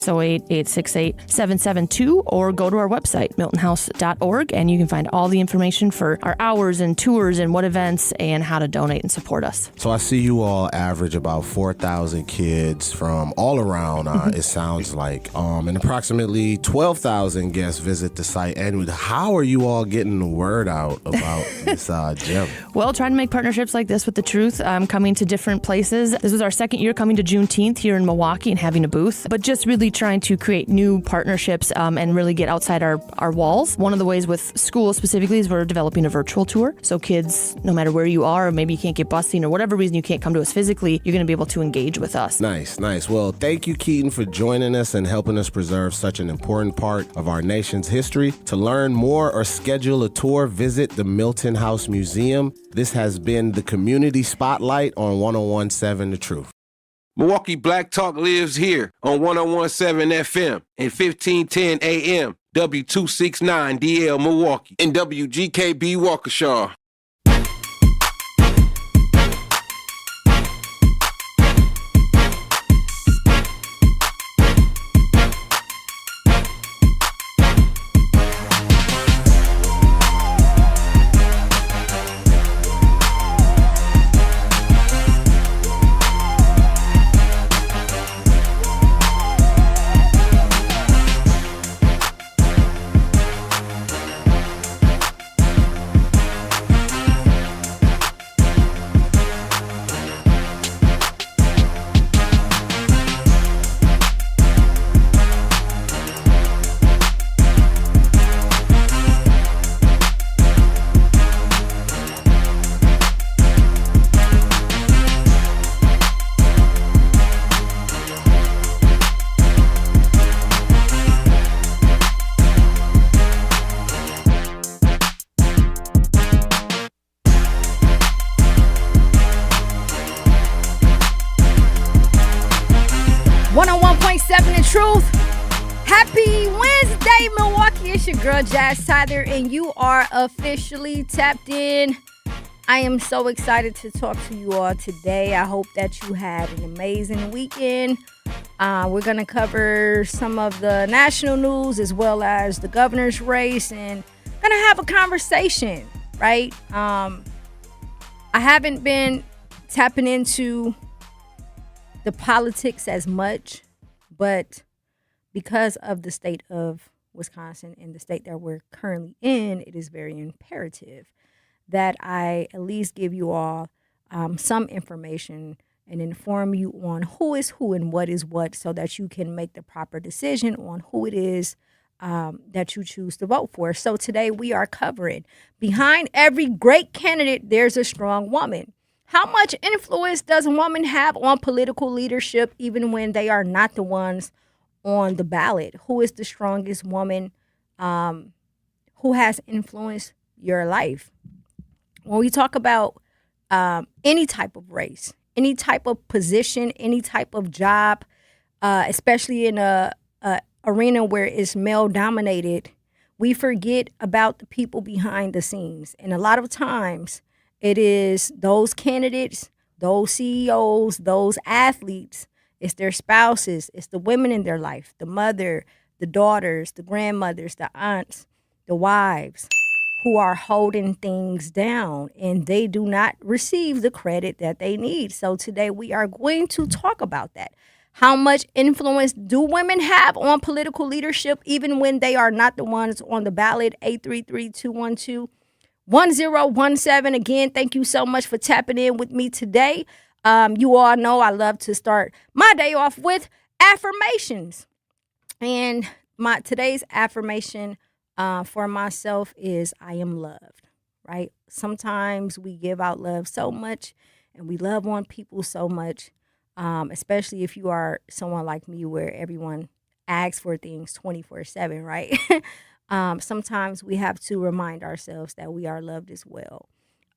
868-868-772, or go to our website, miltonhouse.org, and you can find all the information for our hours and tours and what events and how to donate and support us. So I see you all average about 4,000 kids from all around, it sounds like, and approximately 12,000 guests visit the site annually. How are you all getting the word out about this gym? Well, trying to make partnerships like this with The Truth, coming to different places. This was our second year coming to Juneteenth here in Milwaukee and having a booth, but just really trying to create new partnerships and really get outside our walls. One of the ways with schools specifically is we're developing a virtual tour. So kids, no matter where you are, or maybe you can't get busing or whatever reason you can't come to us physically, you're going to be able to engage with us. Nice. Well, thank you, Keaton, for joining us and helping us preserve such an important part of our nation's history. To learn more or schedule a tour, visit the Milton House Museum. This has been the Community Spotlight on 101.7 The Truth. Milwaukee Black Talk lives here on 101.7 FM and 1510 AM, W269DL Milwaukee, and WGKB Waukesha. Truth. Happy Wednesday, Milwaukee. It's your girl, Jazz Tyler, and you are officially tapped in. I am so excited to talk to you all today. I hope that you had an amazing weekend. We're going to cover some of the national news as well as the governor's race, and going to have a conversation, right? I haven't been tapping into the politics as much, but because of the state of Wisconsin and the state that we're currently in, it is very imperative that I at least give you all some information and inform you on who is who and what is what, so that you can make the proper decision on who it is that you choose to vote for. So today we are covering, behind every great candidate, there's a strong woman. How much influence does a woman have on political leadership, even when they are not the ones on the ballot? Who is the strongest woman who has influenced your life? When we talk about any type of race, any type of position, any type of job, especially in a arena where it's male dominated, we forget about the people behind the scenes. And a lot of times it is those candidates, those CEOs, those athletes, it's their spouses, it's the women in their life, the mother, the daughters, the grandmothers, the aunts, the wives, who are holding things down, and they do not receive the credit that they need. So today we are going to talk about that. How much influence do women have on political leadership, even when they are not the ones on the ballot? 833-212-1017. Again, thank you so much for tapping in with me today. You all know I love to start my day off with affirmations. And today's affirmation for myself is I am loved, right? Sometimes we give out love so much and we love on people so much, especially if you are someone like me where everyone asks for things 24/7, right? Sometimes we have to remind ourselves that we are loved as well.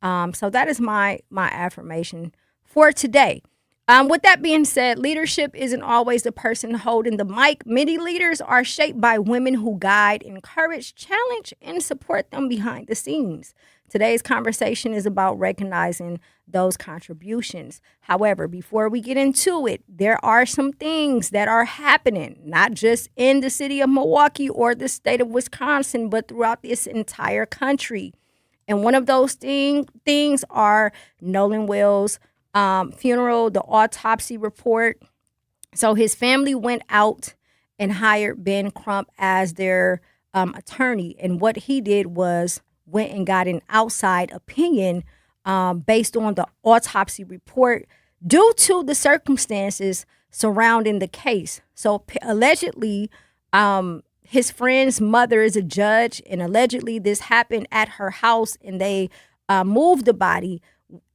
So that is my affirmation for today. With that being said, leadership isn't always the person holding the mic. Many leaders are shaped by women who guide, encourage, challenge, and support them behind the scenes. Today's conversation is about recognizing those contributions. However, before we get into it, there are some things that are happening, not just in the city of Milwaukee or the state of Wisconsin, but throughout this entire country. And one of those things are Nolan Wells' funeral, the autopsy report. So his family went out and hired Ben Crump as their attorney. And what he did was went and got an outside opinion based on the autopsy report due to the circumstances surrounding the case. So allegedly, his friend's mother is a judge, and allegedly this happened at her house, and they moved the body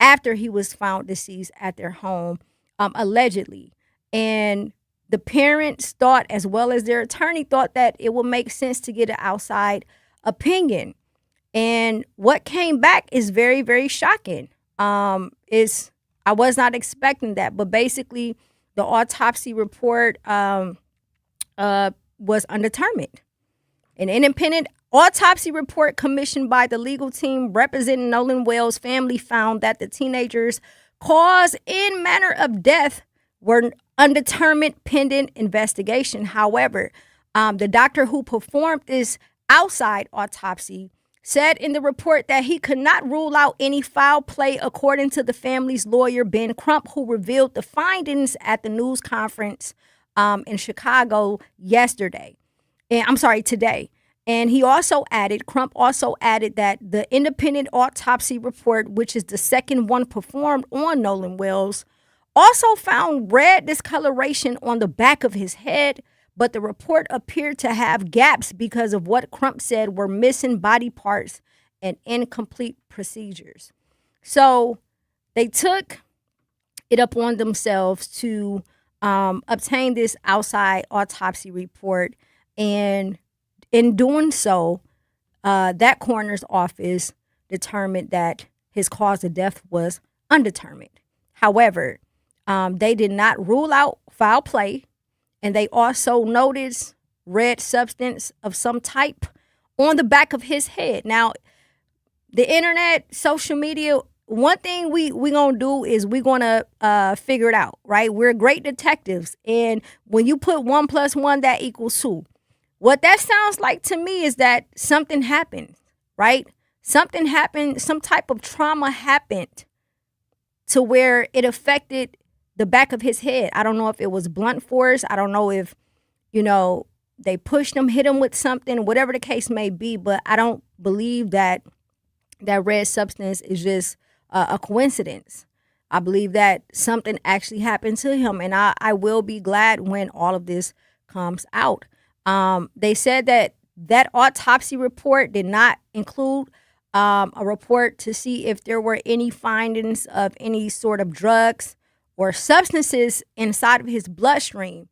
after he was found deceased at their home, allegedly. And the parents thought, as well as their attorney, thought that it would make sense to get an outside opinion. And what came back is very, very shocking. I was not expecting that, but basically the autopsy report was undetermined. An independent autopsy report commissioned by the legal team representing Nolan Wells' family found that the teenager's cause and manner of death were undetermined pending investigation. However, the doctor who performed this outside autopsy said in the report that he could not rule out any foul play, according to the family's lawyer, Ben Crump, who revealed the findings at the news conference in Chicago today. And he also added, Crump also added that the independent autopsy report, which is the second one performed on Nolan Wells, also found red discoloration on the back of his head, but the report appeared to have gaps because of what Crump said were missing body parts and incomplete procedures. So they took it upon themselves to obtain this outside autopsy report, and in doing so, that coroner's office determined that his cause of death was undetermined. However, they did not rule out foul play, and they also noticed red substance of some type on the back of his head. Now, the internet, social media, one thing we gonna do is we gonna figure it out, right? We're great detectives, and when you put 1 + 1, that equals 2. What that sounds like to me is that something happened, right? Something happened, some type of trauma happened to where it affected the back of his head. I don't know if it was blunt force. I don't know if, they pushed him, hit him with something, whatever the case may be. But I don't believe that red substance is just a coincidence. I believe that something actually happened to him. And I will be glad when all of this comes out. They said that autopsy report did not include a report to see if there were any findings of any sort of drugs or substances inside of his bloodstream,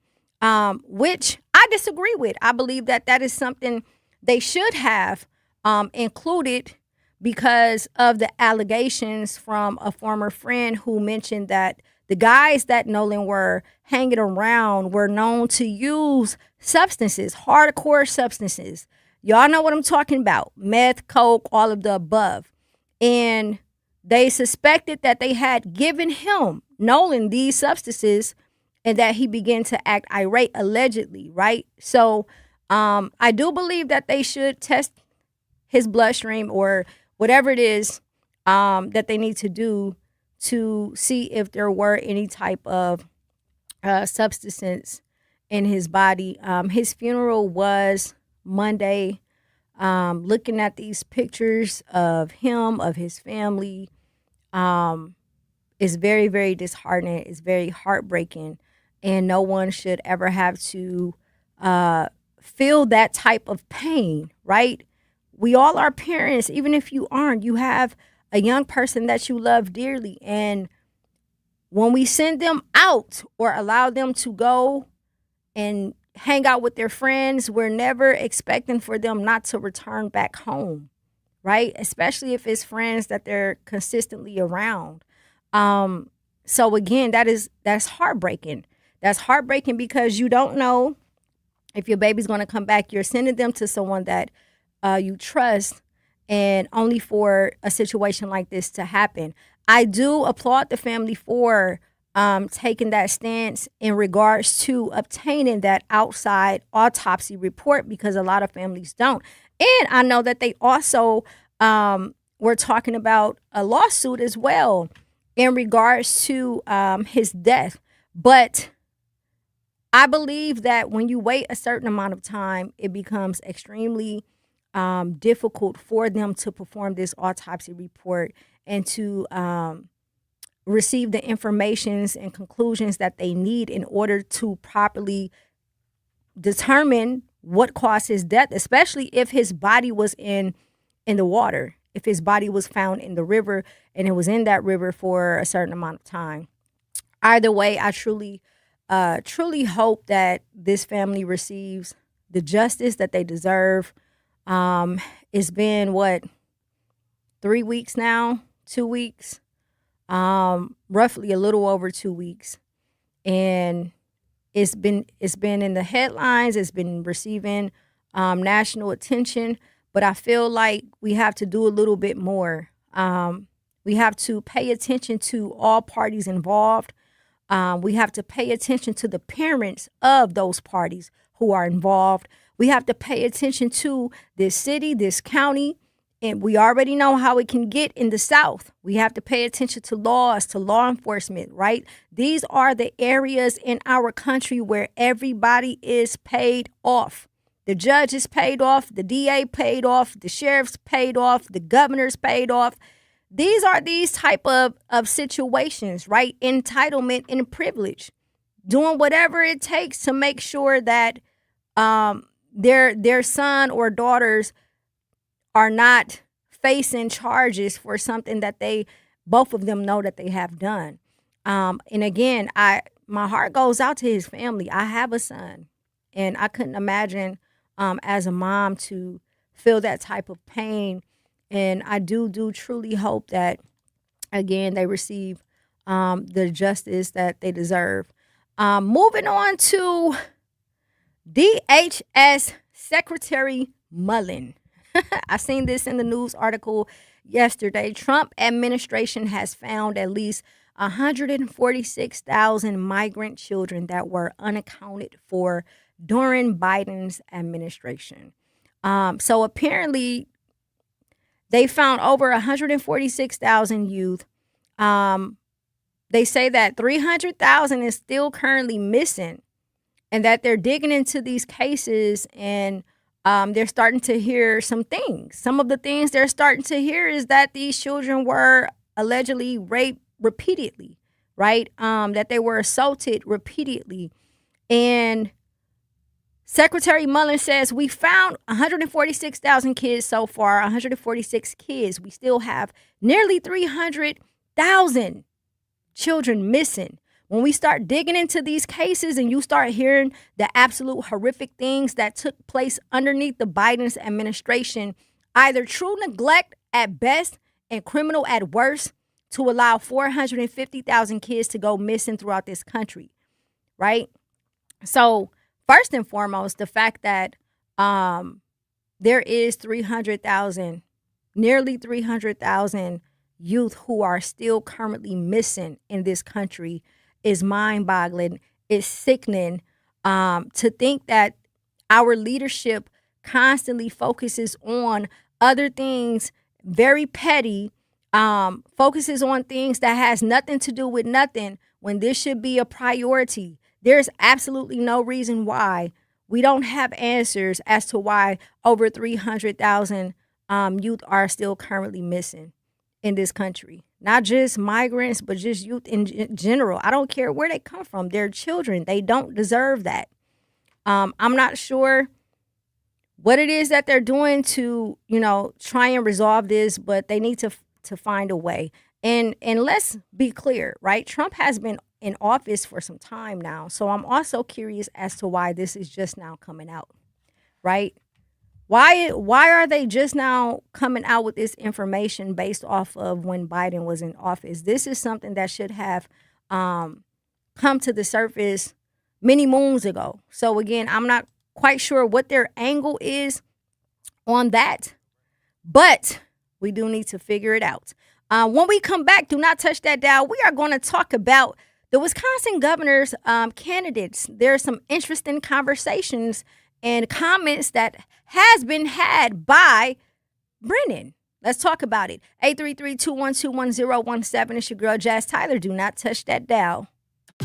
which I disagree with. I believe that is something they should have included because of the allegations from a former friend who mentioned that the guys that Nolan were hanging around were known to use substances, hardcore substances. Y'all know what I'm talking about. Meth, coke, all of the above. And they suspected that they had given him, Nolan, these substances, and that he began to act irate, allegedly, right? So I do believe that they should test his bloodstream or whatever it is that they need to do to see if there were any type of substance in his body. His funeral was Monday. Looking at these pictures of him, of his family, is very, very disheartening. It's very heartbreaking. And no one should ever have to feel that type of pain, right? We all are parents. Even if you aren't, you have a young person that you love dearly. And when we send them out or allow them to go and hang out with their friends, we're never expecting for them not to return back home, right? Especially if it's friends that they're consistently around. So again, that's heartbreaking. That's heartbreaking because you don't know if your baby's going to come back. You're sending them to someone that you trust, and only for a situation like this to happen. I do applaud the family for taking that stance in regards to obtaining that outside autopsy report, because a lot of families don't. And I know that they also were talking about a lawsuit as well in regards to his death. But I believe that when you wait a certain amount of time, it becomes extremely difficult for them to perform this autopsy report and to receive the informations and conclusions that they need in order to properly determine what caused his death, especially if his body was in the water, if his body was found in the river and it was in that river for a certain amount of time. Either way, I truly hope that this family receives the justice that they deserve. It's been 3 weeks now, 2 weeks, roughly a little over 2 weeks, and it's been in the headlines. It's been receiving national attention, but I feel like we have to do a little bit more. We have to pay attention to all parties involved. We have to pay attention to the parents of those parties who are involved. We have to pay attention to this city, this county, and we already know how it can get in the South. We have to pay attention to laws, to law enforcement, right? These are the areas in our country where everybody is paid off. The judge is paid off, the DA paid off, the sheriff's paid off, the governor's paid off. These are these type of situations, right? Entitlement and privilege. Doing whatever it takes to make sure that their son or daughters are not facing charges for something that both of them know that they have done. And again, my heart goes out to his family. I have a son, and I couldn't imagine as a mom to feel that type of pain. And I do truly hope that, again, they receive the justice that they deserve. Moving on to DHS Secretary Mullen. I seen this in the news article yesterday. Trump administration has found at least 146,000 migrant children that were unaccounted for during Biden's administration. So apparently they found over 146,000 youth. They say that 300,000 is still currently missing, and that they're digging into these cases, and they're starting to hear some things. Some of the things they're starting to hear is that these children were allegedly raped repeatedly, right? That they were assaulted repeatedly. And Secretary Mullen says, we found 146,000 kids so far, 146 kids. We still have nearly 300,000 children missing. When we start digging into these cases and you start hearing the absolute horrific things that took place underneath the Biden's administration, either true neglect at best and criminal at worst, to allow 450,000 kids to go missing throughout this country, right? So first and foremost, the fact that there is 300,000, nearly 300,000 youth who are still currently missing in this country is mind-boggling. It's sickening to think that our leadership constantly focuses on other things, very petty, focuses on things that has nothing to do with nothing, when this should be a priority. There's absolutely no reason why we don't have answers as to why over 300,000 youth are still currently missing in this country. Not just migrants, but just youth in general. I don't care where they come from. They're children. They don't deserve that. I'm not sure what it is that they're doing to, try and resolve this, but they need to find a way. And let's be clear, right? Trump has been in office for some time now. So I'm also curious as to why this is just now coming out, right? Why are they just now coming out with this information based off of when Biden was in office? This is something that should have come to the surface many moons ago. So again, I'm not quite sure what their angle is on that, but we do need to figure it out. When we come back, do not touch that dial. We are going to talk about the Wisconsin governor's candidates. There are some interesting conversations and comments that has been had by Brennan. Let's talk about it. 833-212-1017. It's your girl, Jazz Tyler. Do not touch that dial.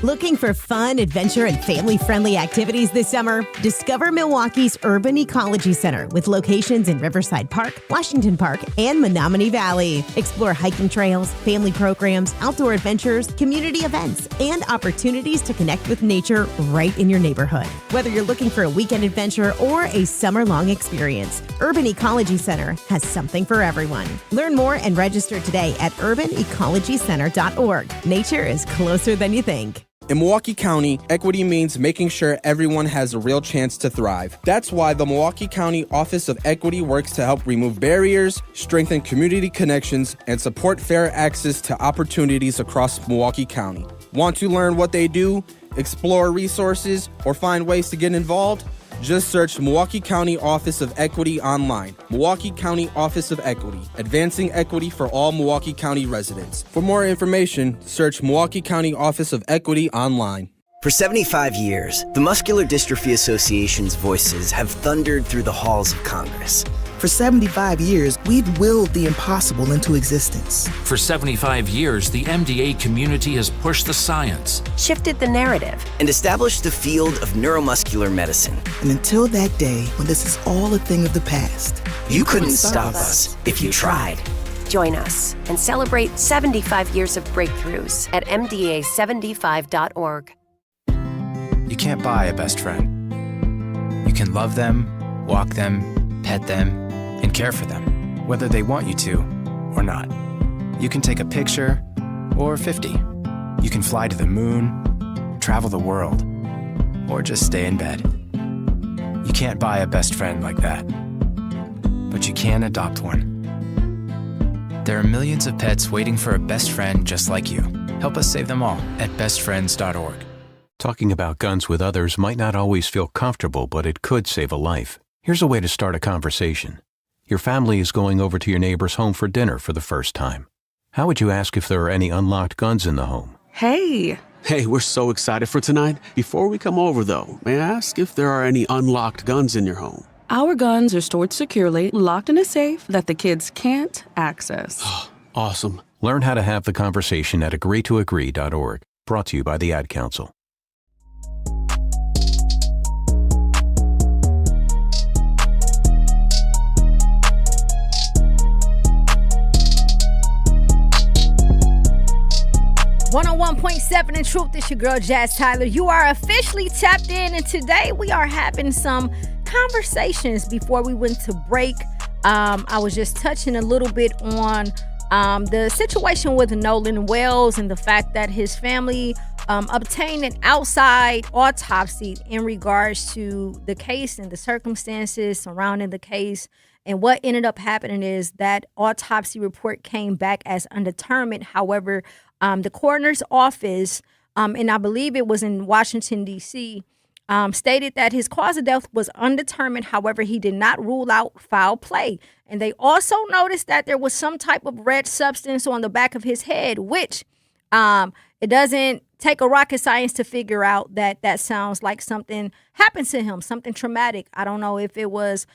Looking for fun, adventure, and family-friendly activities this summer? Discover Milwaukee's Urban Ecology Center with locations in Riverside Park, Washington Park, and Menominee Valley. Explore hiking trails, family programs, outdoor adventures, community events, and opportunities to connect with nature right in your neighborhood. Whether you're looking for a weekend adventure or a summer-long experience, Urban Ecology Center has something for everyone. Learn more and register today at urbanecologycenter.org. Nature is closer than you think. In Milwaukee County, equity means making sure everyone has a real chance to thrive. That's why the Milwaukee County Office of Equity works to help remove barriers, strengthen community connections, and support fair access to opportunities across Milwaukee County. Want to learn what they do, explore resources, or find ways to get involved? Just search Milwaukee County Office of Equity online. Milwaukee County Office of Equity, advancing equity for all Milwaukee County residents. For more information, search Milwaukee County Office of Equity online. For 75 years, the Muscular Dystrophy Association's voices have thundered through the halls of Congress. For 75 years, we've willed the impossible into existence. For 75 years, the MDA community has pushed the science, shifted the narrative, and established the field of neuromuscular medicine. And until that day, when this is all a thing of the past, you couldn't stop us if you tried. Join us and celebrate 75 years of breakthroughs at MDA75.org. You can't buy a best friend. You can love them, walk them, pet them, and care for them, whether they want you to or not. You can take a picture or 50. You can fly to the moon, travel the world, or just stay in bed. You can't buy a best friend like that, but you can adopt one. There are millions of pets waiting for a best friend just like you. Help us save them all at bestfriends.org. Talking about guns with others might not always feel comfortable, but it could save a life. Here's a way to start a conversation. Your family is going over to your neighbor's home for dinner for the first time. How would you ask if there are any unlocked guns in the home? Hey, we're so excited for tonight. Before we come over, though, may I ask if there are any unlocked guns in your home? Our guns are stored securely, locked in a safe that the kids can't access. Awesome. Learn how to have the conversation at agreetoagree.org. Brought to you by the Ad Council. .7 in Truth. It's your girl, Jazz Tyler. You are officially tapped in, and today we are having some conversations before we went to break. I was just touching a little bit on the situation with Nolan Wells and the fact that his family obtained an outside autopsy in regards to the case and the circumstances surrounding the case. And what ended up happening is that autopsy report came back as undetermined. However, the coroner's office, and I believe it was in Washington, D.C., stated that his cause of death was undetermined. However, he did not rule out foul play. And they also noticed that there was some type of red substance on the back of his head, which it doesn't take a rocket science to figure out that that sounds like something happened to him, something traumatic. I don't know if it was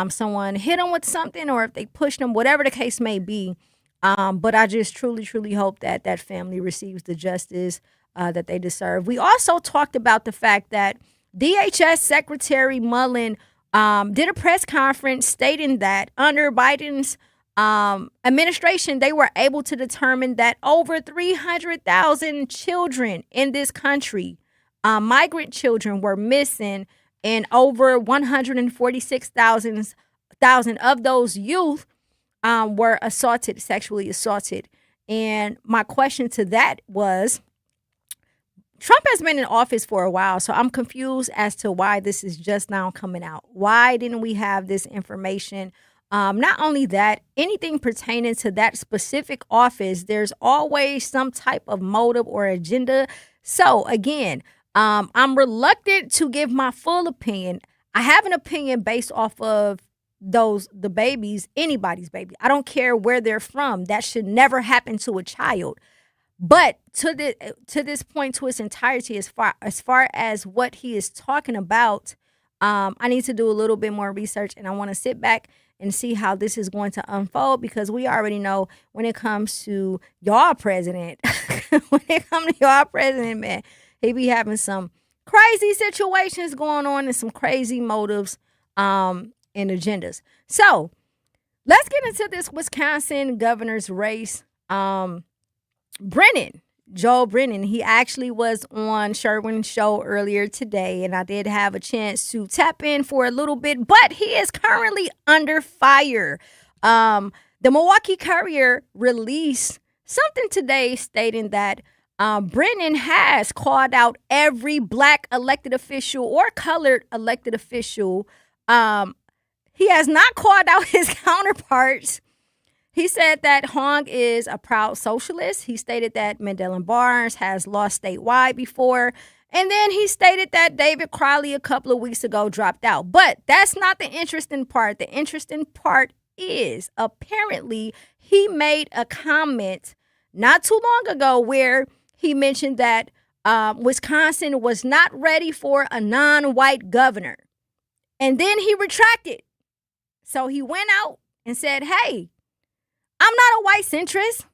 someone hit him with something or if they pushed him, whatever the case may be. But I just truly, truly hope that that family receives the justice that they deserve. We also talked about the fact that DHS Secretary Mullen did a press conference stating that under Biden's administration, they were able to determine that over 300,000 children in this country, migrant children, were missing, and over 146,000 of those youth were assaulted, sexually assaulted. And my question to that was, Trump has been in office for a while, so I'm confused as to why this is just now coming out. Why didn't we have this information Not only that, anything pertaining to that specific office, there's always some type of motive or agenda. So again, I'm reluctant to give my full opinion. I have an opinion based off of the babies, anybody's baby. I don't care where they're from. That should never happen to a child. But to this point, to its entirety, as far as what he is talking about, I need to do a little bit more research, and I want to sit back and see how this is going to unfold, because we already know when it comes to y'all president, man, he be having some crazy situations going on and some crazy motives and agendas. So let's get into this Wisconsin governor's race. Joel Brennan, he actually was on Sherwin's show earlier today, and I did have a chance to tap in for a little bit, but he is currently under fire. The Milwaukee Courier released something today stating that Brennan has called out every black elected official or colored elected official. He has not called out his counterparts. He said that Hong is a proud socialist. He stated that Mandela Barnes has lost statewide before. And then he stated that David Crowley a couple of weeks ago dropped out. But that's not the interesting part. The interesting part is apparently he made a comment not too long ago where he mentioned that Wisconsin was not ready for a non-white governor. And then he retracted. So he went out and said, hey, I'm not a white centrist.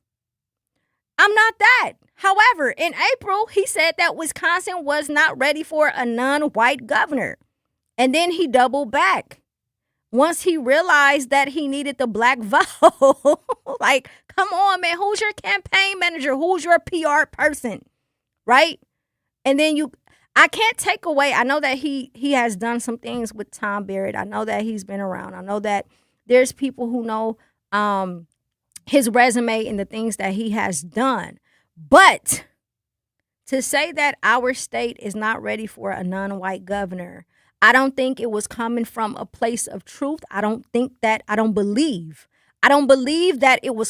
I'm not that. However, in April, he said that Wisconsin was not ready for a non-white governor. And then he doubled back once he realized that he needed the black vote. Like, come on, man. Who's your campaign manager? Who's your PR person? Right? And then I can't take away. I know that he has done some things with Tom Barrett. I know that he's been around. I know that there's people who know his resume and the things that he has done. But to say that our state is not ready for a non-white governor, I don't think it was coming from a place of truth. I don't believe that it was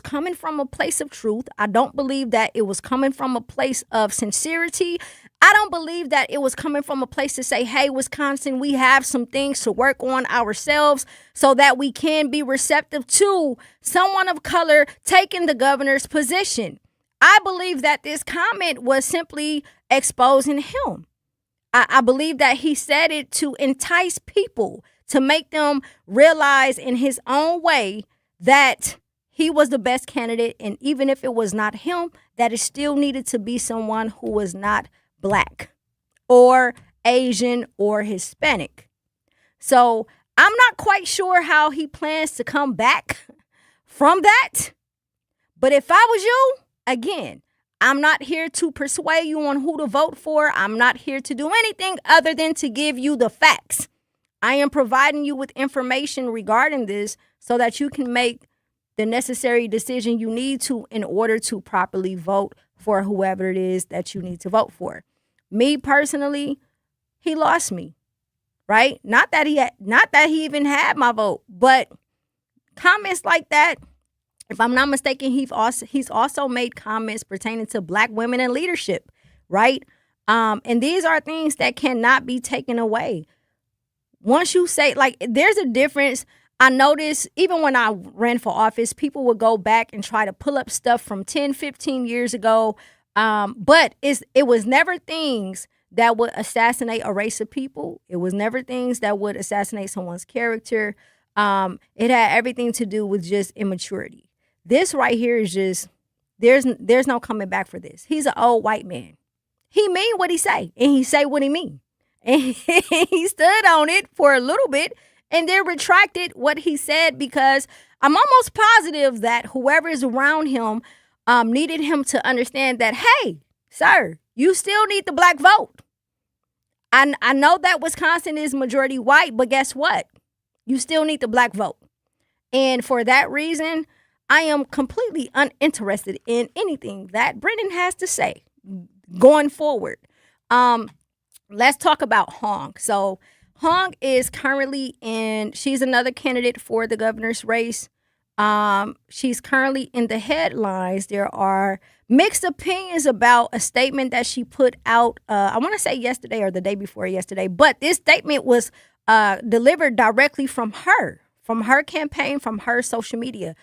coming from a place of truth. I don't believe that it was coming from a place of sincerity. I don't believe that it was coming from a place to say, hey, Wisconsin, we have some things to work on ourselves so that we can be receptive to someone of color taking the governor's position. I believe that this comment was simply exposing him. I believe that he said it to entice people, to make them realize in his own way that he was the best candidate. And even if it was not him, that it still needed to be someone who was not black or Asian or Hispanic. So I'm not quite sure how he plans to come back from that. But if I was you, again, I'm not here to persuade you on who to vote for. I'm not here to do anything other than to give you the facts. I am providing you with information regarding this so that you can make the necessary decision you need to in order to properly vote for whoever it is that you need to vote for. Me personally, he lost me, right? Not that he even had my vote, but comments like that, if I'm not mistaken, he's also made comments pertaining to black women in leadership, right? And these are things that cannot be taken away. Once you say, like, there's a difference. I noticed even when I ran for office, people would go back and try to pull up stuff from 10, 15 years ago. But it was never things that would assassinate a race of people. It was never things that would assassinate someone's character. It had everything to do with just immaturity. This right here is just, there's no coming back for this. He's an old white man. He mean what he say, and he say what he mean. And he stood on it for a little bit and then retracted what he said, because I'm almost positive that whoever is around him needed him to understand that, hey, sir, you still need the black vote. I know that Wisconsin is majority white, but guess what? You still need the black vote. And for that reason, I am completely uninterested in anything that Brennan has to say going forward. Let's talk about Hong. So Hong is currently she's another candidate for the governor's race. She's currently in the headlines. There are mixed opinions about a statement that she put out, I want to say yesterday or the day before yesterday, but this statement was delivered directly from her campaign, from her social media.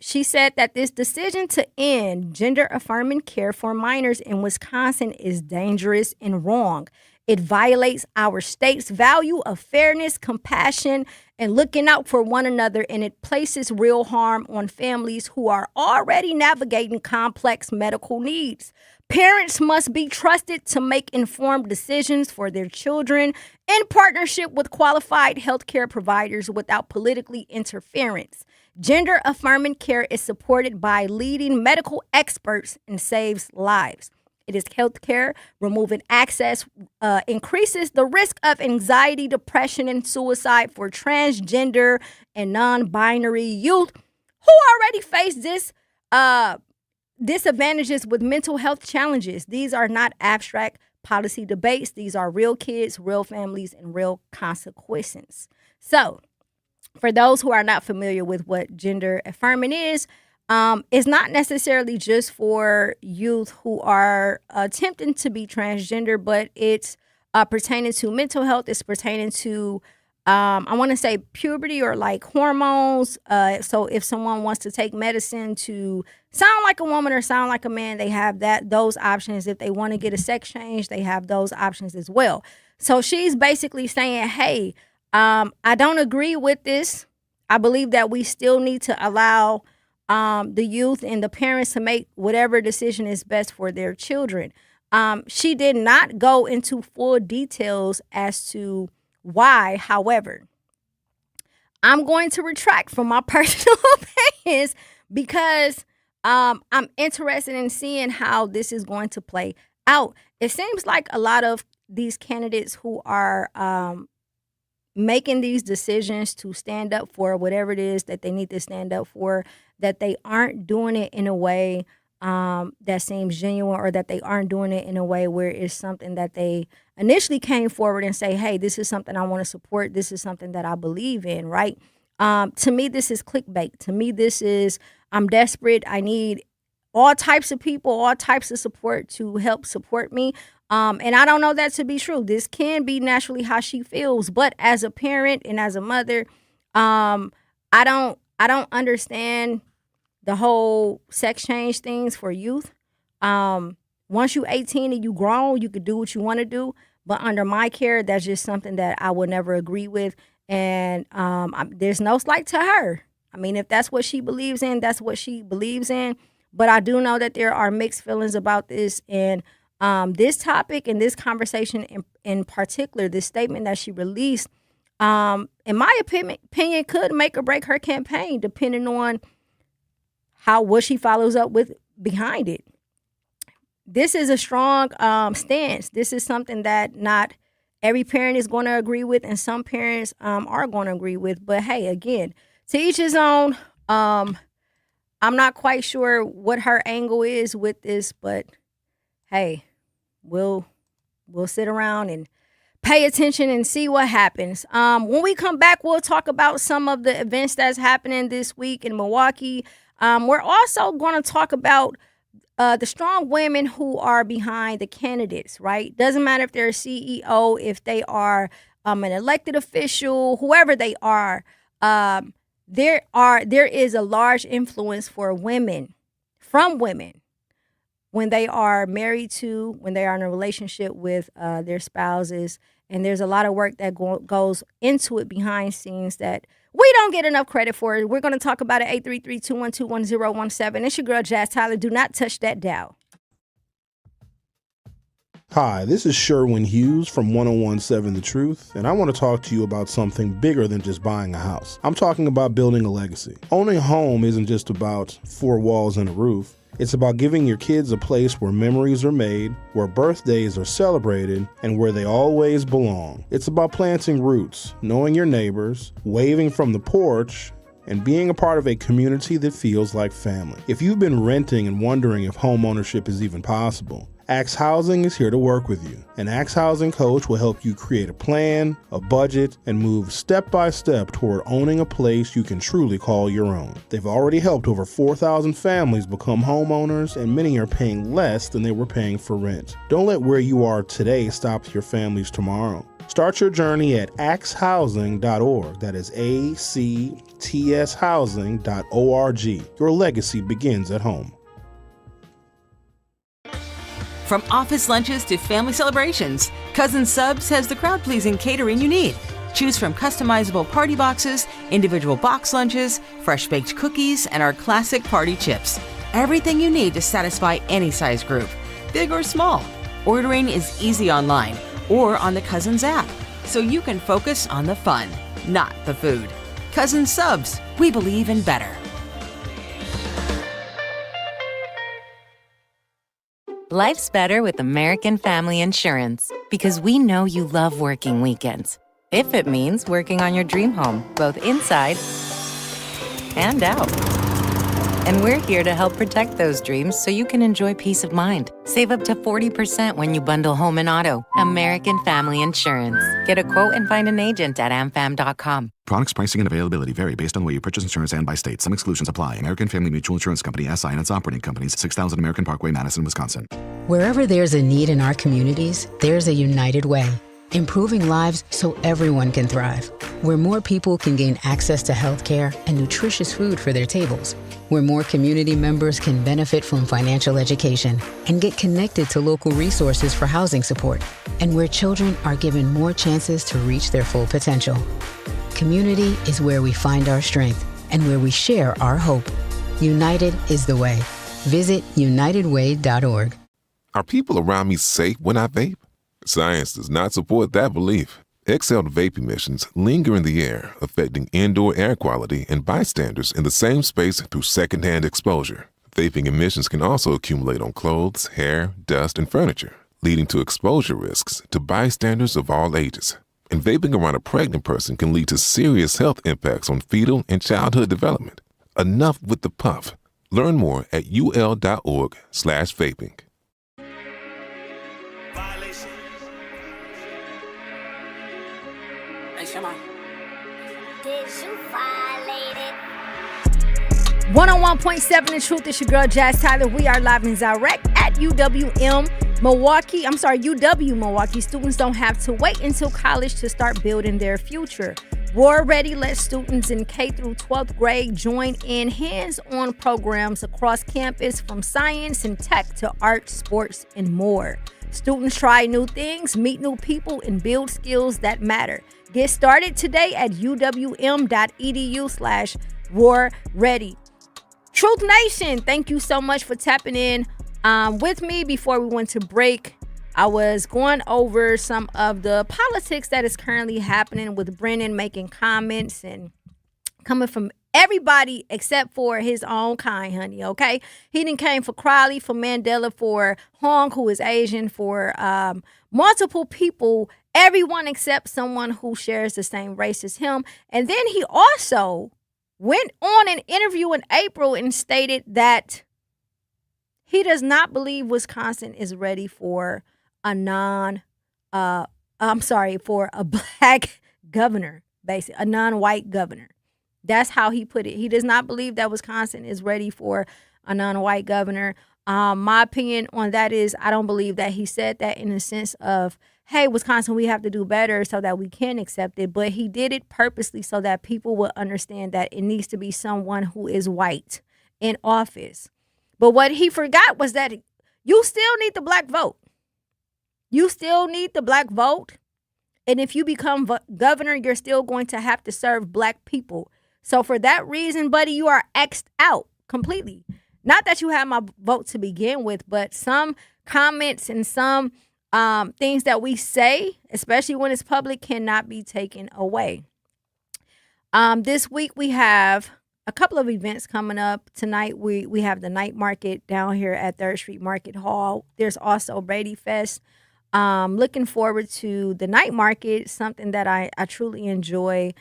She said that this decision to end gender-affirming care for minors in Wisconsin is dangerous and wrong. It violates our state's value of fairness, compassion, and looking out for one another, and it places real harm on families who are already navigating complex medical needs. Parents must be trusted to make informed decisions for their children in partnership with qualified healthcare providers without political interference. Gender-affirming care is supported by leading medical experts and saves lives. It is healthcare. Removing access increases the risk of anxiety, depression, and suicide for transgender and non-binary youth who already face this disadvantages with mental health challenges. These are not abstract policy debates. These are real kids, real families, and real consequences. So, for those who are not familiar with what gender affirming is, it's not necessarily just for youth who are attempting to be transgender, but it's pertaining to mental health. It's pertaining to, I want to say puberty or like hormones. So if someone wants to take medicine to sound like a woman or sound like a man, they have those options. If they want to get a sex change, they have those options as well. So she's basically saying, hey, I don't agree with this. I believe that we still need to allow the youth and the parents to make whatever decision is best for their children. She did not go into full details as to why. However, I'm going to retract from my personal opinions because I'm interested in seeing how this is going to play out. It seems like a lot of these candidates who are making these decisions to stand up for whatever it is that they need to stand up for, that they aren't doing it in a way that seems genuine, or that they aren't doing it in a way where it's something that they initially came forward and say, hey, this is something I want to support. This is something that I believe in, right? To me, this is clickbait. To me, this is, I'm desperate. I need all types of people, all types of support to help support me. And I don't know that to be true. This can be naturally how she feels, but as a parent and as a mother, I don't understand the whole sex change things for youth. Once you're 18 and you grown, you could do what you want to do. But under my care, that's just something that I would never agree with. And there's no slight to her. I mean, if that's what she believes in, that's what she believes in. But I do know that there are mixed feelings about this. And this topic and this conversation in particular, this statement that she released, in my opinion, could make or break her campaign, depending on what she follows up with behind it. This is a strong stance. This is something that not every parent is going to agree with, and some parents are going to agree with. But hey, again, to each his own. I'm not quite sure what her angle is with this, but hey, we'll sit around and pay attention and see what happens. When we come back, we'll talk about some of the events that's happening this week in Milwaukee. We're also going to talk about the strong women who are behind the candidates, right? Doesn't matter if they're a CEO, if they are an elected official, whoever they are. There is a large influence for women, from women, when they are married to, when they are in a relationship with their spouses. And there's a lot of work that goes into it behind scenes that we don't get enough credit for. We're going to talk about it, 833-212-1017. It's your girl, Jazz Tyler. Do not touch that dial. Hi, this is Sherwin Hughes from 1017 The Truth, and I want to talk to you about something bigger than just buying a house. I'm talking about building a legacy. Owning a home isn't just about four walls and a roof. It's about giving your kids a place where memories are made, where birthdays are celebrated, and where they always belong. It's about planting roots, knowing your neighbors, waving from the porch, and being a part of a community that feels like family. If you've been renting and wondering if home ownership is even possible, Axe Housing is here to work with you. An Axe Housing coach will help you create a plan, a budget, and move step by step toward owning a place you can truly call your own. They've already helped over 4,000 families become homeowners, and many are paying less than they were paying for rent. Don't let where you are today stop your family's tomorrow. Start your journey at axehousing.org. That is ACTS housing.org. Your legacy begins at home. From office lunches to family celebrations, Cousin Subs has the crowd-pleasing catering you need. Choose from customizable party boxes, individual box lunches, fresh-baked cookies, and our classic party chips. Everything you need to satisfy any size group, big or small. Ordering is easy online or on the Cousins app, so you can focus on the fun, not the food. Cousin Subs, we believe in better. Life's better with American Family Insurance because we know you love working weekends. If it means working on your dream home, both inside and out. And we're here to help protect those dreams so you can enjoy peace of mind. Save up to 40% when you bundle home and auto. American Family Insurance. Get a quote and find an agent at amfam.com. Products, pricing, and availability vary based on where you purchase insurance and by state. Some exclusions apply. American Family Mutual Insurance Company, SI, and its operating companies, 6000 American Parkway, Madison, Wisconsin. Wherever there's a need in our communities, there's a United Way. Improving lives so everyone can thrive. Where more people can gain access to health care and nutritious food for their tables. Where more community members can benefit from financial education and get connected to local resources for housing support. And where children are given more chances to reach their full potential. Community is where we find our strength and where we share our hope. United is the way. Visit unitedway.org. Are people around me safe when I vape? Science does not support that belief. Exhaled vape emissions linger in the air, affecting indoor air quality and bystanders in the same space through secondhand exposure. Vaping emissions can also accumulate on clothes, hair, dust, and furniture, leading to exposure risks to bystanders of all ages. And vaping around a pregnant person can lead to serious health impacts on fetal and childhood development. Enough with the puff. Learn more at ul.org/vaping. Did you violate it? 101.7 The Truth. It's your girl Jazz Tyler. We are live in direct at UW Milwaukee. Students don't have to wait until college to start building their future. Roar Ready lets students in K through 12th grade join in hands-on programs across campus, from science and tech to art, sports, and more. Students try new things, meet new people, and build skills that matter. Get started today at uwm.edu/roarready. Truth Nation, thank you so much for tapping in with me. Before we went to break, I was going over some of the politics that is currently happening, with Brennan making comments and coming from everybody except for his own kind, honey, okay? He done came for Crowley, for Mandela, for Hong, who is Asian, for multiple people, everyone except someone who shares the same race as him. And then he also went on an interview in April and stated that he does not believe Wisconsin is ready for a for a black governor, basically, a non-white governor. That's how he put it. He does not believe that Wisconsin is ready for a non-white governor. My opinion on that is, I don't believe that he said that in the sense of, hey, Wisconsin, we have to do better so that we can accept it. But he did it purposely so that people will understand that it needs to be someone who is white in office. But what he forgot was that you still need the black vote. You still need the black vote. And if you become governor, you're still going to have to serve black people. So for that reason, buddy, you are X'd out completely. Not that you have my vote to begin with, but some comments and some things that we say, especially when it's public, cannot be taken away. This week we have a couple of events coming up. Tonight we have the night market down here at 3rd Street Market Hall. There's also Brady Fest. Looking forward to the night market, something that I truly enjoy.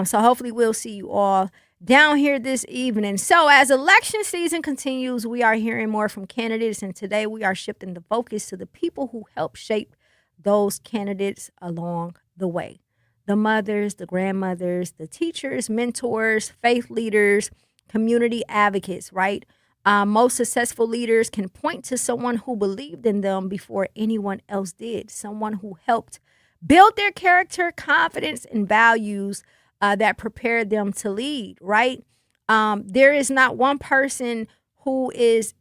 So hopefully we'll see you all down here this evening. So as election season continues, we are hearing more from candidates, and today we are shifting the focus to the people who help shape those candidates along the way. The mothers, the grandmothers, the teachers, mentors, faith leaders, community advocates, right? Most successful leaders can point to someone who believed in them before anyone else did, someone who helped build their character, confidence, and values that prepared them to lead, right? There is not one person who is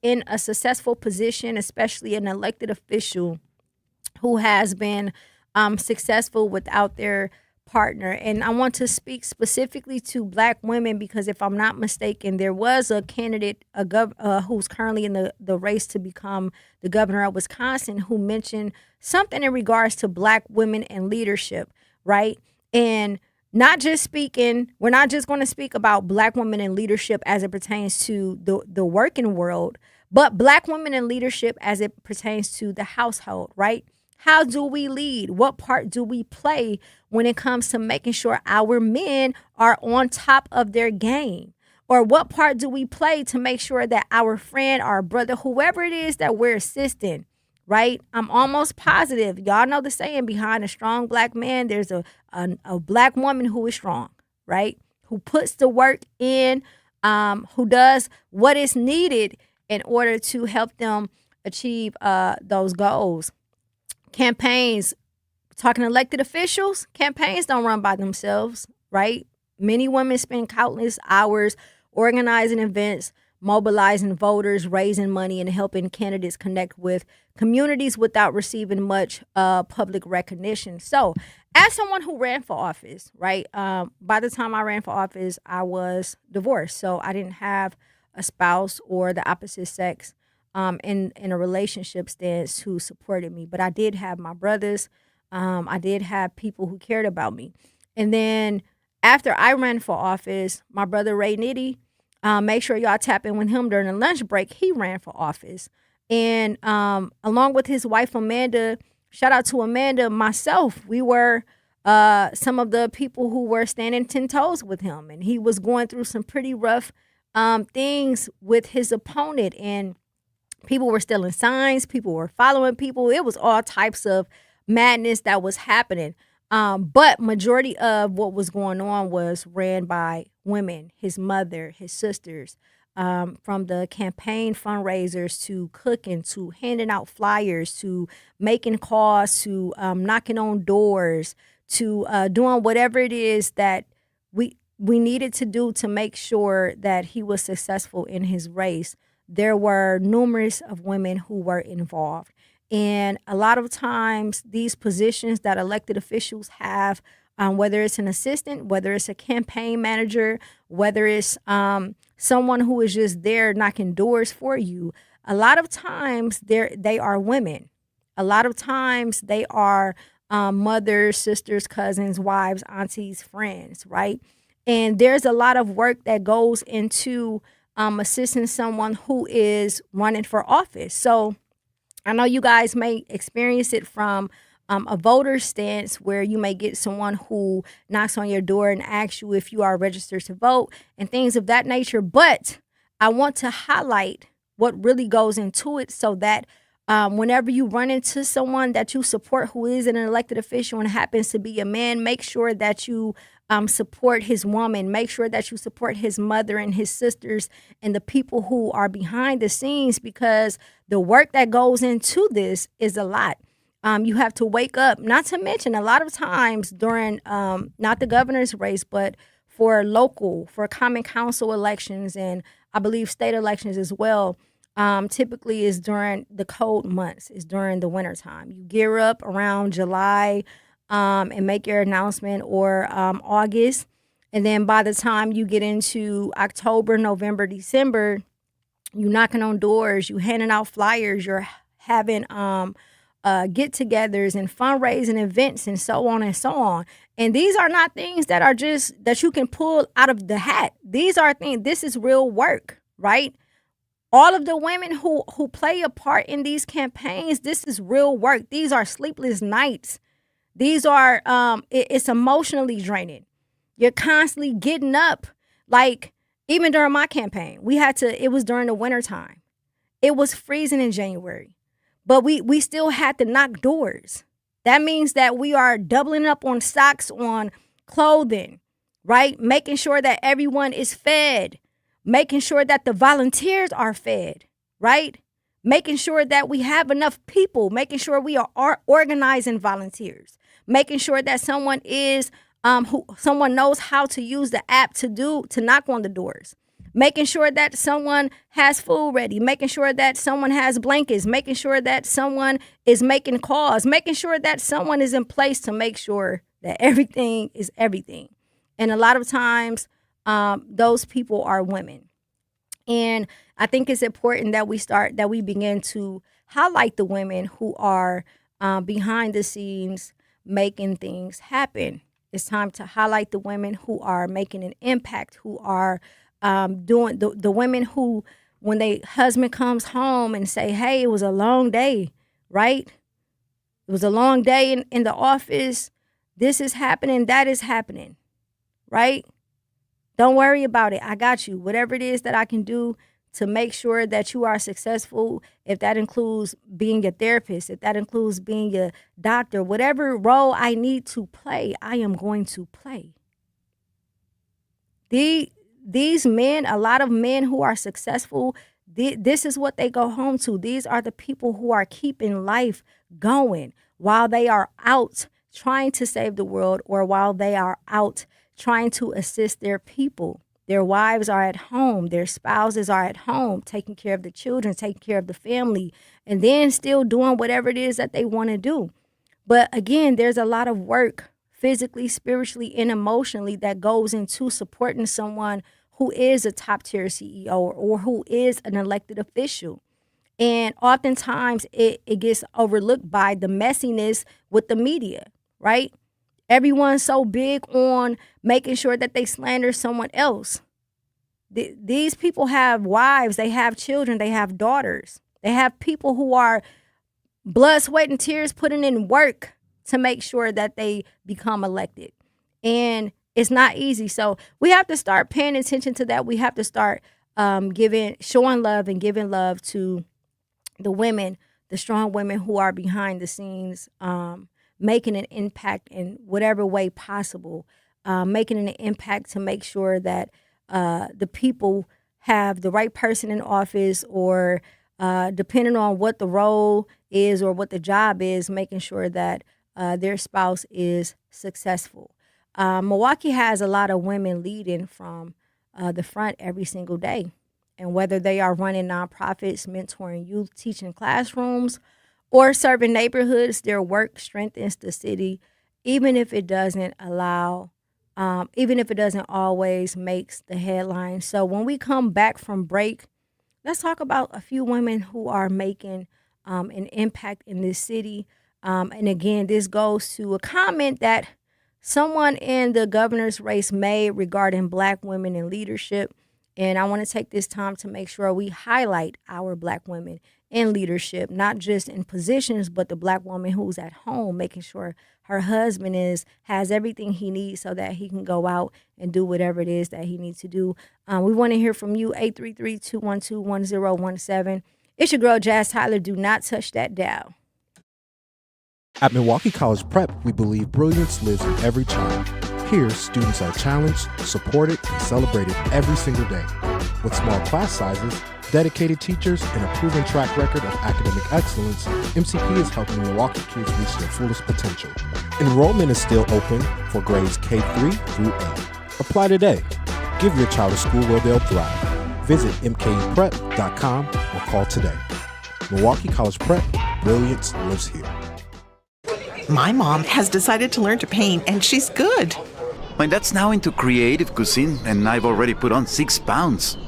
in a successful position, especially an elected official, who has been successful without their partner. And I want to speak specifically to Black women because if I'm not mistaken, there was a candidate who's currently in the race to become the governor of Wisconsin who mentioned something in regards to Black women and leadership, right? And we're not just going to speak about Black women in leadership as it pertains to the working world, but Black women in leadership as it pertains to the household, right? How do we lead? What part do we play when it comes to making sure our men are on top of their game? Or what part do we play to make sure that our friend, our brother, whoever it is that we're assisting, right? I'm almost positive. Y'all know the saying, behind a strong Black man, there's a Black woman who is strong, right? Who puts the work in, who does what is needed in order to help them achieve those goals. Campaigns, talking elected officials, campaigns don't run by themselves, right? Many women spend countless hours organizing events, mobilizing voters, raising money, and helping candidates connect with communities without receiving much public recognition. So as someone who ran for office, right, by the time I ran for office, I was divorced. So I didn't have a spouse or the opposite sex in a relationship stance who supported me. But I did have my brothers. I did have people who cared about me. And then after I ran for office, my brother Ray Nitty, make sure y'all tap in with him during the lunch break. He ran for office. And along with his wife, Amanda, shout out to Amanda, myself, we were some of the people who were standing 10 toes with him. And he was going through some pretty rough things with his opponent. And people were stealing signs. People were following people. It was all types of madness that was happening. But majority of what was going on was ran by women, his mother, his sisters, from the campaign fundraisers to cooking to handing out flyers to making calls to knocking on doors to doing whatever it is that we needed to do to make sure that he was successful in his race. There were numerous of women who were involved. And a lot of times these positions that elected officials have, whether it's an assistant, whether it's a campaign manager, whether it's someone who is just there knocking doors for you, a lot of times they are women. A lot of times they are mothers, sisters, cousins, wives, aunties, friends, right? And there's a lot of work that goes into assisting someone who is running for office. So I know you guys may experience it from a voter stance where you may get someone who knocks on your door and asks you if you are registered to vote and things of that nature. But I want to highlight what really goes into it so that whenever you run into someone that you support who is an elected official and happens to be a man, make sure that you support his woman. Make sure that you support his mother and his sisters and the people who are behind the scenes, because the work that goes into this is a lot. You have to wake up, not to mention a lot of times during not the governor's race, but for common council elections and I believe state elections as well, typically is during the cold months, is during the wintertime. You gear up around July and make your announcement, or August. And then by the time you get into October, November, December, you knocking on doors, you handing out flyers, you're having get-togethers and fundraising events and so on and so on. And these are not things that are just that you can pull out of the hat. These are things, this is real work, right? All of the women who play a part in these campaigns, this is real work. These are sleepless nights. These are, it's emotionally draining. You're constantly getting up, Like, even during my campaign, it was during the winter time. It was freezing in January, but we still had to knock doors. That means that we are doubling up on stocks, on clothing, right? Making sure that everyone is fed, making sure that the volunteers are fed, right? Making sure that we have enough people, making sure we are organizing volunteers, making sure that someone is someone knows how to use the app to knock on the doors, making sure that someone has food ready, making sure that someone has blankets, making sure that someone is making calls, making sure that someone is in place to make sure that everything is everything. And a lot of times, those people are women. And I think it's important that we begin to highlight the women who are behind the scenes making things happen. It's time to highlight the women who are making an impact, who are doing the women who, when their husband comes home and say, hey, it was a long day, right? It was a long day in the office. This is happening, that is happening, right? Don't worry about it. I got you. Whatever it is that I can do to make sure that you are successful, if that includes being a therapist, if that includes being a doctor, whatever role I need to play, I am going to play. These men, a lot of men who are successful, this is what they go home to. These are the people who are keeping life going while they are out trying to save the world, or while they are out trying to assist their people. Their wives are at home. Their spouses are at home, taking care of the children, taking care of the family, and then still doing whatever it is that they want to do. But again, there's a lot of work physically, spiritually, and emotionally that goes into supporting someone who is a top tier CEO or who is an elected official. And oftentimes it gets overlooked by the messiness with the media, right? Everyone's so big on making sure that they slander someone else. These people have wives, they have children, they have daughters. They have people who are blood, sweat, and tears putting in work to make sure that they become elected. And it's not easy. So we have to start paying attention to that. We have to start showing love and giving love to the women, the strong women who are behind the scenes, making an impact in whatever way possible, making an impact to make sure that the people have the right person in office, or depending on what the role is or what the job is, making sure that their spouse is successful. Milwaukee has a lot of women leading from the front every single day. And whether they are running nonprofits, mentoring youth, teaching classrooms, or serving neighborhoods, their work strengthens the city, even if it doesn't always makes the headlines. So when we come back from break, let's talk about a few women who are making an impact in this city. And again, this goes to a comment that someone in the governor's race made regarding Black women in leadership. And I want to take this time to make sure we highlight our Black women in leadership, not just in positions, but the Black woman who's at home, making sure her husband has everything he needs so that he can go out and do whatever it is that he needs to do. We want to hear from you, 833-212-1017. It's your girl, Jazz Tyler. Do not touch that dial. At Milwaukee College Prep, we believe brilliance lives in every child. Here, students are challenged, supported, and celebrated every single day. With small class sizes, dedicated teachers, and a proven track record of academic excellence, MCP is helping Milwaukee kids reach their fullest potential. Enrollment is still open for grades K-3 through 8. Apply today. Give your child a school where they'll thrive. Visit mkuprep.com or call today. Milwaukee College Prep, brilliance lives here. My mom has decided to learn to paint, and she's good. My dad's now into creative cuisine, and I've already put on 6 pounds.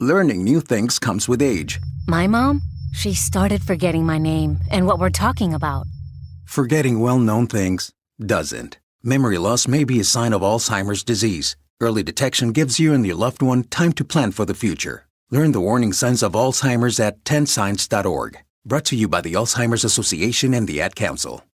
Learning new things comes with age. My mom, she started forgetting my name and what we're talking about. Forgetting well-known things doesn't. Memory loss may be a sign of Alzheimer's disease. Early detection gives you and your loved one time to plan for the future. Learn the warning signs of Alzheimer's at 10signs.org. Brought to you by the Alzheimer's Association and the Ad Council.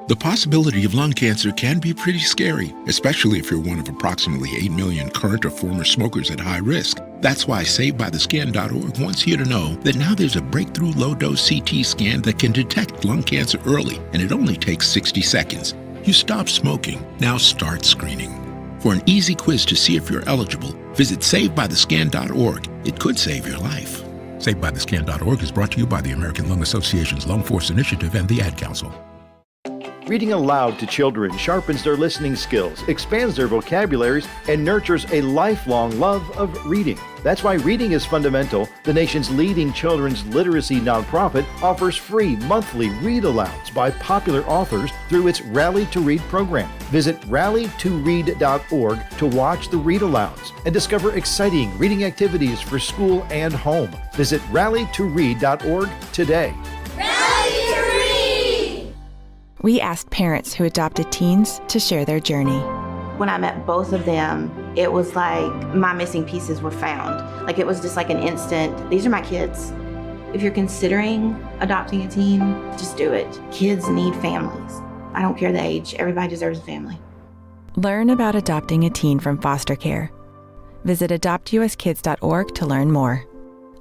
The possibility of lung cancer can be pretty scary, especially if you're one of approximately 8 million current or former smokers at high risk. That's why SaveByTheScan.org wants you to know that now there's a breakthrough low-dose CT scan that can detect lung cancer early, and it only takes 60 seconds. You stop smoking, now start screening. For an easy quiz to see if you're eligible, visit SaveByTheScan.org. It could save your life. SaveByTheScan.org is brought to you by the American Lung Association's Lung Force Initiative and the Ad Council. Reading aloud to children sharpens their listening skills, expands their vocabularies, and nurtures a lifelong love of reading. That's why Reading is Fundamental, the nation's leading children's literacy nonprofit, offers free monthly read-alouds by popular authors through its Rally to Read program. Visit rallytoread.org to watch the read-alouds and discover exciting reading activities for school and home. Visit rallytoread.org today. We asked parents who adopted teens to share their journey. When I met both of them, it was like my missing pieces were found. Like it was just like an instant, these are my kids. If you're considering adopting a teen, just do it. Kids need families. I don't care the age, everybody deserves a family. Learn about adopting a teen from foster care. Visit adoptuskids.org to learn more.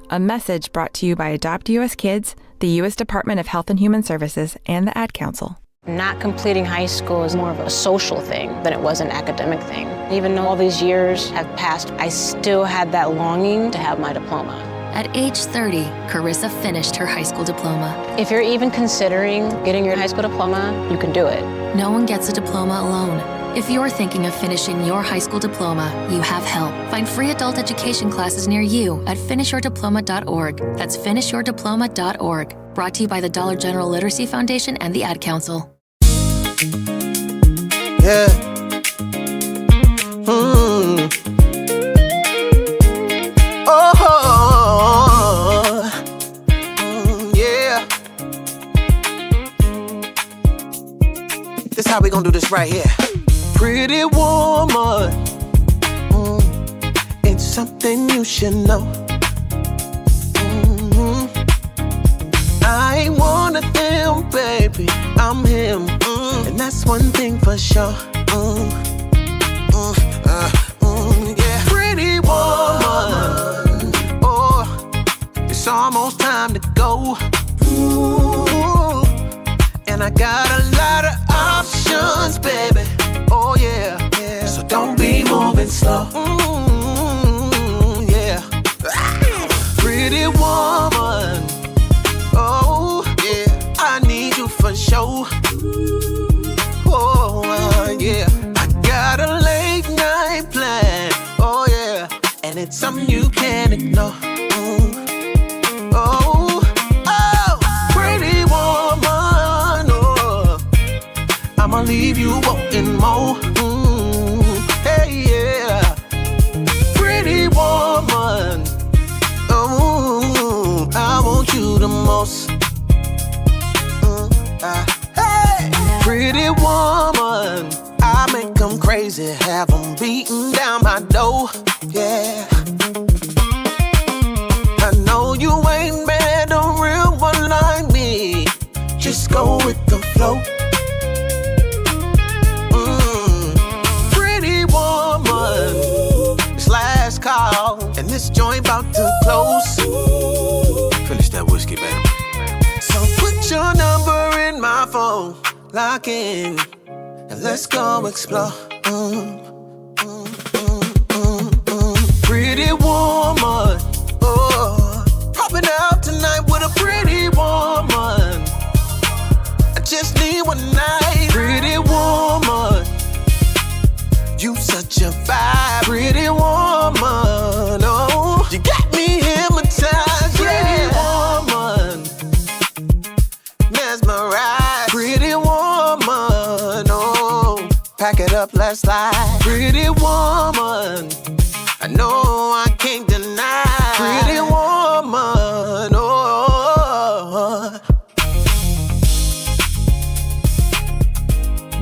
A message brought to you by Adopt US Kids, the U.S. Department of Health and Human Services, and the Ad Council. Not completing high school is more of a social thing than it was an academic thing. Even though all these years have passed, I still had that longing to have my diploma. At age 30, Carissa finished her high school diploma. If you're even considering getting your high school diploma, you can do it. No one gets a diploma alone. If you're thinking of finishing your high school diploma, you have help. Find free adult education classes near you at finishyourdiploma.org. That's finishyourdiploma.org. Brought to you by the Dollar General Literacy Foundation and the Ad Council. Yeah. Yeah. This how we gonna do this right here. Pretty woman, it's something you should know. I ain't one of them, baby, I'm him, and that's one thing for sure. Yeah. Pretty woman, oh, it's almost time to go. Ooh, and I got a lot of options, baby. Oh yeah, yeah. So don't be moving slow. Yeah. Pretty woman. Oh yeah. I need you for sure. Oh yeah. I got a late night plan. Oh yeah. And it's something you can't ignore. Oh, pretty woman. Oh, I'ma leave you wanting more. Hey, yeah. Pretty woman. Oh, I want you the most. Hey. Pretty woman. I make them crazy, have them beating down my door. Yeah. I know you ain't met a real one like me. Just go with the flow. It's last call, and this joint about to close. Finish that whiskey, baby. So put your number in my phone, lock in, and let's go explore. Pretty woman, oh, popping out tonight with a pretty woman. I just need one night, pretty woman. You such a vibe, pretty woman. Oh, you got me hypnotized, pretty woman. Mesmerized, pretty woman. Oh, pack it up, let's slide, pretty woman. I know I can't deny, pretty woman. Oh.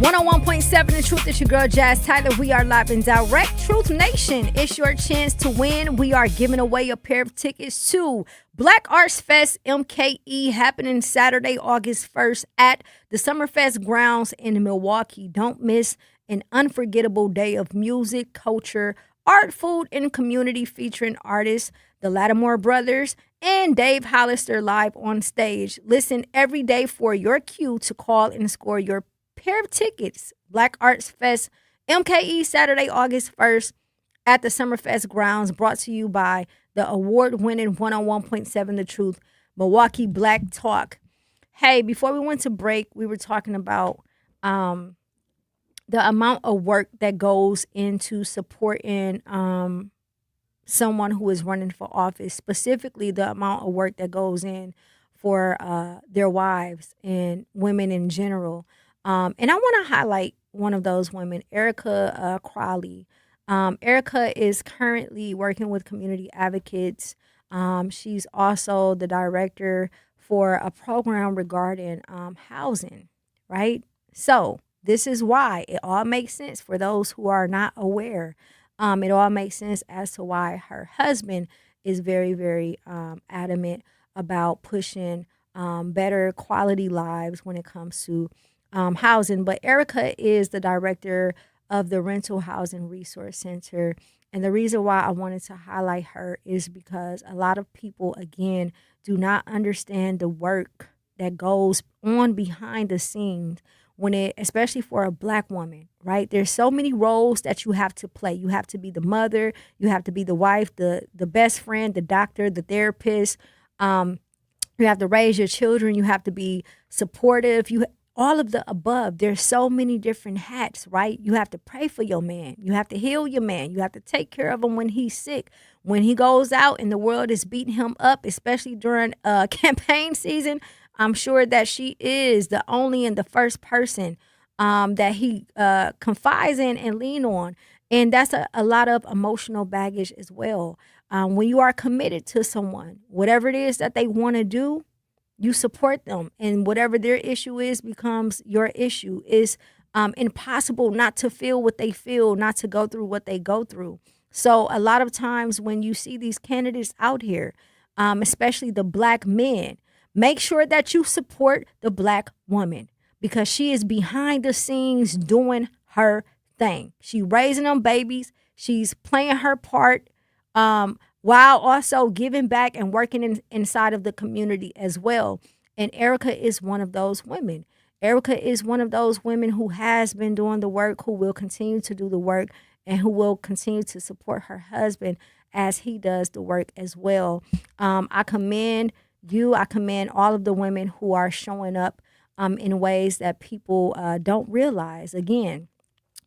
101.7 The Truth. It's your girl, Jazz Tyler. We are live and direct. Truth Nation, it's your chance to win. We are giving away a pair of tickets to Black Arts Fest MKE happening Saturday, August 1st at the Summerfest grounds in Milwaukee. Don't miss an unforgettable day of music, culture, art, food, and community featuring artists, the Lattimore Brothers, and Dave Hollister live on stage. Listen every day for your cue to call and score your pair of tickets. Black Arts Fest MKE Saturday, August 1st at the Summerfest grounds, brought to you by the award-winning 101.7 The Truth, Milwaukee Black Talk. Hey, before we went to break, we were talking about the amount of work that goes into supporting someone who is running for office, specifically the amount of work that goes in for their wives and women in general. And I want to highlight one of those women, Erica Crowley. Erica is currently working with community advocates. She's also the director for a program regarding housing, right? So this is why it all makes sense for those who are not aware. It all makes sense as to why her husband is very, very adamant about pushing better quality lives when it comes to housing. But Erica is the director of the Rental Housing Resource Center. And the reason why I wanted to highlight her is because a lot of people, again, do not understand the work that goes on behind the scenes especially for a Black woman, right? There's so many roles that you have to play. You have to be the mother, you have to be the wife, the best friend, the doctor, the therapist. You have to raise your children. You have to be supportive. All of the above. There's so many different hats, right? You have to pray for your man. You have to heal your man. You have to take care of him when he's sick. When he goes out and the world is beating him up, especially during campaign season, I'm sure that she is the only and the first person that he confides in and lean on. And that's a lot of emotional baggage as well. When you are committed to someone, whatever it is that they want to do, you support them, and whatever their issue is becomes your issue. It's impossible not to feel what they feel, not to go through what they go through. So a lot of times when you see these candidates out here, especially the Black men, make sure that you support the Black woman because she is behind the scenes doing her thing. She raising them babies. She's playing her part. While also giving back and working inside of the community as well. And Erica is one of those women. Erica is one of those women who has been doing the work, who will continue to do the work, and who will continue to support her husband as he does the work as well. I commend you. I commend all of the women who are showing up in ways that people don't realize. Again,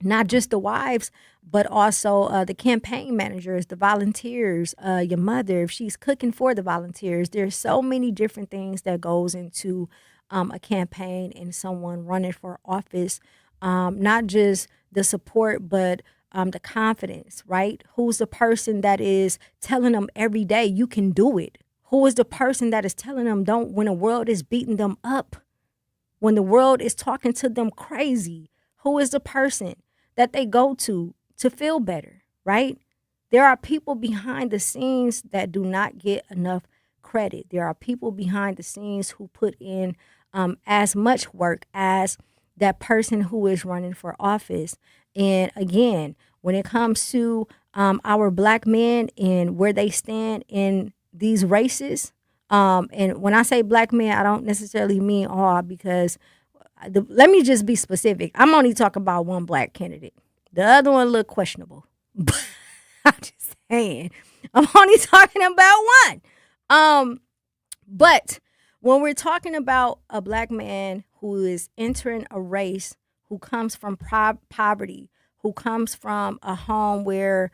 not just the wives, but also the campaign managers, the volunteers, your mother, if she's cooking for the volunteers. There's so many different things that goes into a campaign and someone running for office. Not just the support, but the confidence, right? Who's the person that is telling them every day, you can do it? Who is the person that is telling them don't when the world is beating them up? When the world is talking to them crazy? Who is the person that they go to feel better, right? There are people behind the scenes that do not get enough credit. There are people behind the scenes who put in as much work as that person who is running for office. And again, when it comes to our Black men and where they stand in these races, and when I say Black men, I don't necessarily mean all, because let me just be specific. I'm only talking about one Black candidate. The other one look questionable. I'm just saying. I'm only talking about one. But when we're talking about a Black man who is entering a race, who comes from poverty, who comes from a home where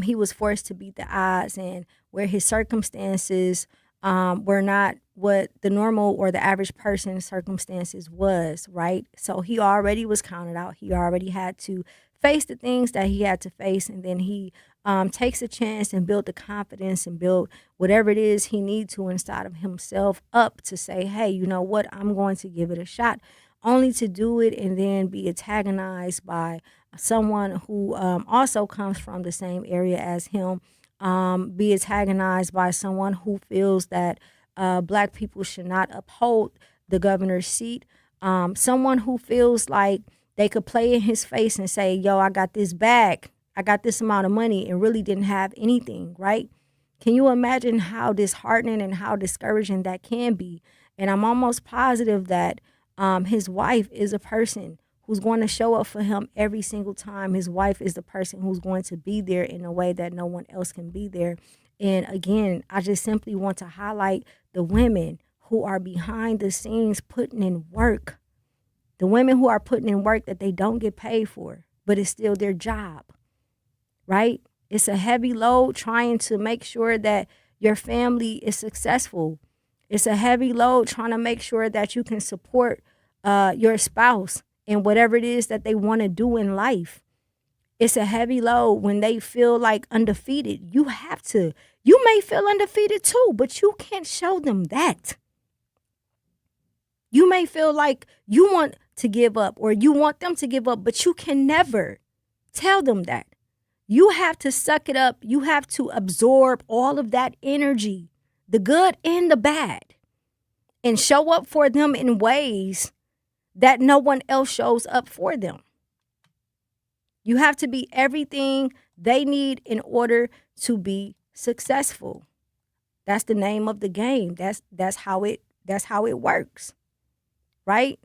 he was forced to beat the odds and where his circumstances were not what the normal or the average person's circumstances was, right? So he already was counted out. He already had to face the things that he had to face, and then he takes a chance and build the confidence and build whatever it is he needs to inside of himself up to say, hey, you know what, I'm going to give it a shot. only to do it and then be antagonized by someone who also comes from the same area as him, be antagonized by someone who feels that black people should not uphold the governor's seat, someone who feels like they could play in his face and say, yo, I got this bag, I got this amount of money, and really didn't have anything, right? Can you imagine how disheartening and how discouraging that can be? And I'm almost positive that his wife is a person who's going to show up for him every single time. His wife is the person who's going to be there in a way that no one else can be there. And again, I just simply want to highlight the women who are behind the scenes putting in work. The women who are putting in work that they don't get paid for, but it's still their job, right? It's a heavy load trying to make sure that your family is successful. It's a heavy load trying to make sure that you can support your spouse in whatever it is that they want to do in life. It's a heavy load when they feel like undefeated. You may feel undefeated too, but you can't show them that. You may feel like you want to give up or you want them to give up, but you can never tell them that. You have to suck it up. You have to absorb all of that energy, the good and the bad, and show up for them in ways that no one else shows up for them. You have to be everything they need in order to be successful. That's the name of the game. That's how it works. Right?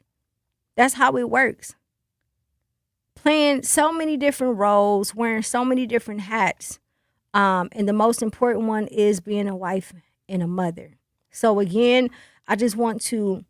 That's how it works. Playing so many different roles, wearing so many different hats. And the most important one is being a wife and a mother. So again, I just want to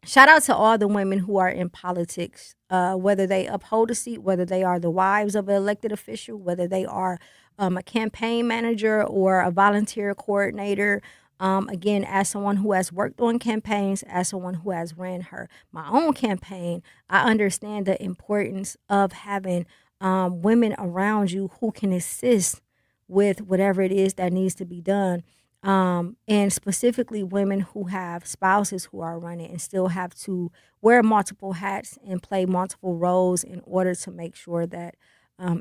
shout out to all the women who are in politics, whether they uphold a seat, whether they are the wives of an elected official, whether they are a campaign manager or a volunteer coordinator. Again, as someone who has worked on campaigns, as someone who has ran my own campaign, I understand the importance of having women around you who can assist with whatever it is that needs to be done. And specifically women who have spouses who are running and still have to wear multiple hats and play multiple roles in order to make sure that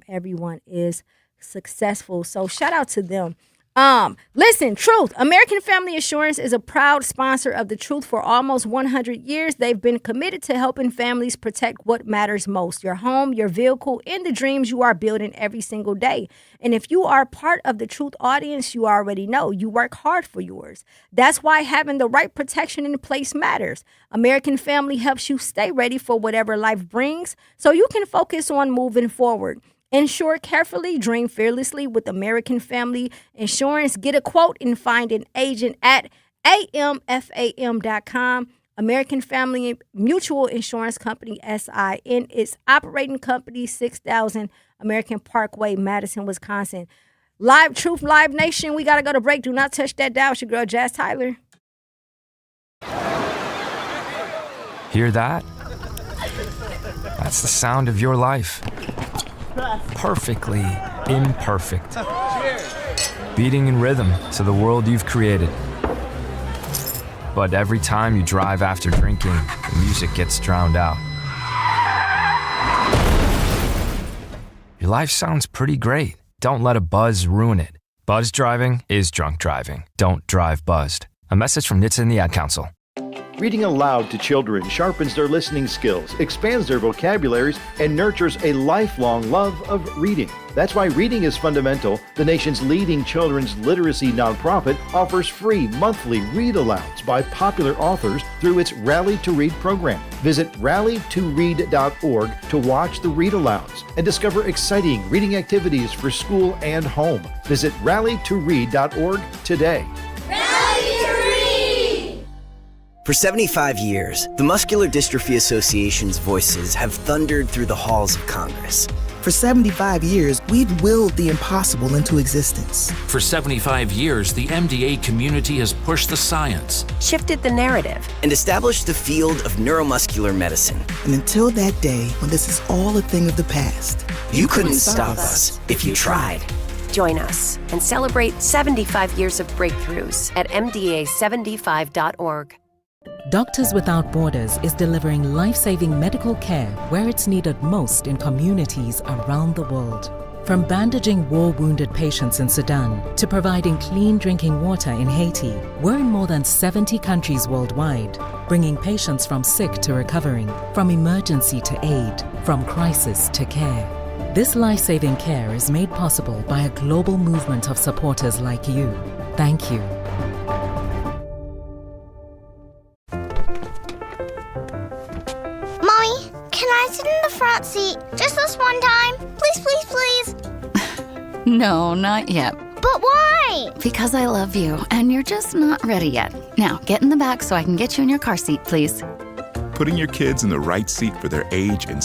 everyone is successful. So shout out to them. Listen, Truth. American Family Insurance is a proud sponsor of The Truth for almost 100 years. They've been committed to helping families protect what matters most, your home, your vehicle, and the dreams you are building every single day. And if you are part of the Truth audience, you already know you work hard for yours. That's why having the right protection in place matters. American Family helps you stay ready for whatever life brings so you can focus on moving forward. Insure carefully, dream fearlessly with American Family Insurance. Get a quote and find an agent at amfam.com. American Family Mutual Insurance Company, SIN. Its operating company, 6000 American Parkway, Madison, Wisconsin. Live Truth, Live Nation. We got to go to break. Do not touch that dial. It's your girl, Jazz Tyler. Hear that? That's the sound of your life. Perfectly imperfect. Beating in rhythm to the world you've created. But every time you drive after drinking, the music gets drowned out. Your life sounds pretty great. Don't let a buzz ruin it. Buzz driving is drunk driving. Don't drive buzzed. A message from NHTSA and the Ad Council. Reading aloud to children sharpens their listening skills, expands their vocabularies, and nurtures a lifelong love of reading. That's why Reading is Fundamental, the nation's leading children's literacy nonprofit, offers free monthly read-alouds by popular authors through its Rally to Read program. Visit rallytoread.org to watch the read-alouds and discover exciting reading activities for school and home. Visit rallytoread.org today. For 75 years, the Muscular Dystrophy Association's voices have thundered through the halls of Congress. For 75 years, we've willed the impossible into existence. For 75 years, the MDA community has pushed the science, shifted the narrative, and established the field of neuromuscular medicine. And until that day, when this is all a thing of the past, you couldn't stop us if you tried. Join us and celebrate 75 years of breakthroughs at mda75.org. Doctors Without Borders is delivering life-saving medical care where it's needed most in communities around the world. From bandaging war-wounded patients in Sudan to providing clean drinking water in Haiti, we're in more than 70 countries worldwide, bringing patients from sick to recovering, from emergency to aid, from crisis to care. This life-saving care is made possible by a global movement of supporters like you. Thank you. Mommy, can I sit in the front seat just this one time? Please, please, please. No, not yet. But why? Because I love you, and you're just not ready yet. Now, get in the back so I can get you in your car seat, please. Putting your kids in the right seat for their age and